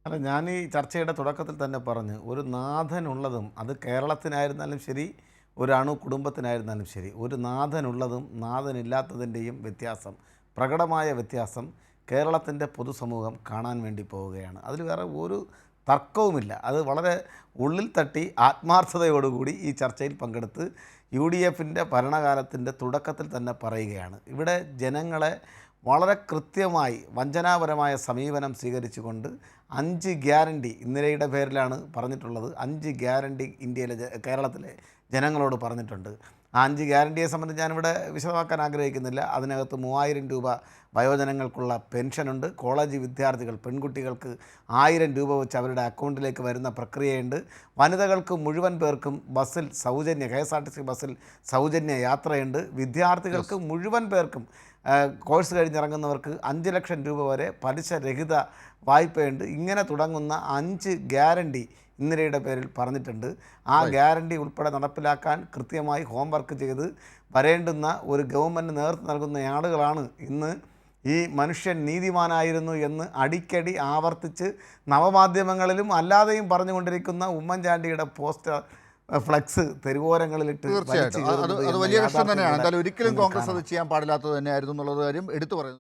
അല്ല, ഞാൻ ഈ ചർച്ചയുടെ തുടക്കത്തിൽ തന്നെ പറഞ്ഞു, ഒരു നാഥനുള്ളതും അത് കേരളത്തിനായിരുന്നാലും ശരി, ഒരു അണു കുടുംബത്തിനായിരുന്നാലും ശരി, ഒരു നാഥനുള്ളതും നാഥനില്ലാത്തതിൻ്റെയും വ്യത്യാസം, പ്രകടമായ വ്യത്യാസം കേരളത്തിൻ്റെ പൊതുസമൂഹം കാണാൻ വേണ്ടി പോവുകയാണ്. അതിൽ വേറെ ഒരു തർക്കവുമില്ല. അത് വളരെ ഉള്ളിൽ തട്ടി ആത്മാർത്ഥതയോടുകൂടി ഈ ചർച്ചയിൽ പങ്കെടുത്ത് യു ഡി എഫിൻ്റെ ഭരണകാലത്തിൻ്റെ തുടക്കത്തിൽ തന്നെ പറയുകയാണ്. ഇവിടെ ജനങ്ങളെ വളരെ കൃത്യമായി വഞ്ചനാപരമായ സമീപനം സ്വീകരിച്ചുകൊണ്ട് 5 ഗ്യാരണ്ടി ഇന്ദിരയുടെ പേരിലാണ് പറഞ്ഞിട്ടുള്ളത്. 5 ഗ്യാരണ്ടി കേരളത്തിലെ ജനങ്ങളോട് പറഞ്ഞിട്ടുണ്ട്. ആ 5 ഗ്യാരണ്ടിയെ സംബന്ധിച്ച് ഞാനിവിടെ വിശദമാക്കാൻ ആഗ്രഹിക്കുന്നില്ല. അതിനകത്ത് 3000 രൂപ വയോജനങ്ങൾക്കുള്ള പെൻഷനുണ്ട്. കോളേജ് വിദ്യാർത്ഥികൾ പെൺകുട്ടികൾക്ക് 1000 രൂപ വെച്ച് അവരുടെ അക്കൗണ്ടിലേക്ക് വരുന്ന പ്രക്രിയയുണ്ട്. വനിതകൾക്ക് മുഴുവൻ പേർക്കും ബസ്സിൽ സൗജന്യ KSRTC ബസ്സിൽ സൗജന്യ യാത്രയുണ്ട്. വിദ്യാർത്ഥികൾക്ക് മുഴുവൻ പേർക്കും കോഴ്സ് കഴിഞ്ഞിറങ്ങുന്നവർക്ക് 5 ലക്ഷം രൂപ വരെ പലിശരഹിത വായ്പയുണ്ട്. ഇങ്ങനെ തുടങ്ങുന്ന 5 ഗ്യാരണ്ടി ഇന്ദിരയുടെ പേരിൽ പറഞ്ഞിട്ടുണ്ട്. ആ ഗ്യാരണ്ടി ഉൾപ്പെടെ നടപ്പിലാക്കാൻ കൃത്യമായി ഹോംവർക്ക് ചെയ്ത് വരേണ്ടുന്ന ഒരു ഗവൺമെൻറ് നേതൃത്വം നൽകുന്ന ആളുകളാണ് ഇന്ന് ഈ മനുഷ്യൻ നീതിമാനായിരുന്നു എന്ന് അടിക്കടി ആവർത്തിച്ച് നവമാധ്യമങ്ങളിലും അല്ലാതെയും പറഞ്ഞുകൊണ്ടിരിക്കുന്ന ഉമ്മൻചാണ്ടിയുടെ പോസ്റ്റർ ഫ്ലക്സ് തെരുവോരങ്ങളിലിട്ട് തീർച്ചയായിട്ടും അത് വലിയ കഷ്ടം തന്നെയാണ്. എന്തായാലും ഒരിക്കലും കോൺഗ്രസ് അത് ചെയ്യാൻ പാടില്ലാത്തത് തന്നെയായിരുന്നു എന്നുള്ളത് കാര്യം എടുത്തു പറയുന്നത്.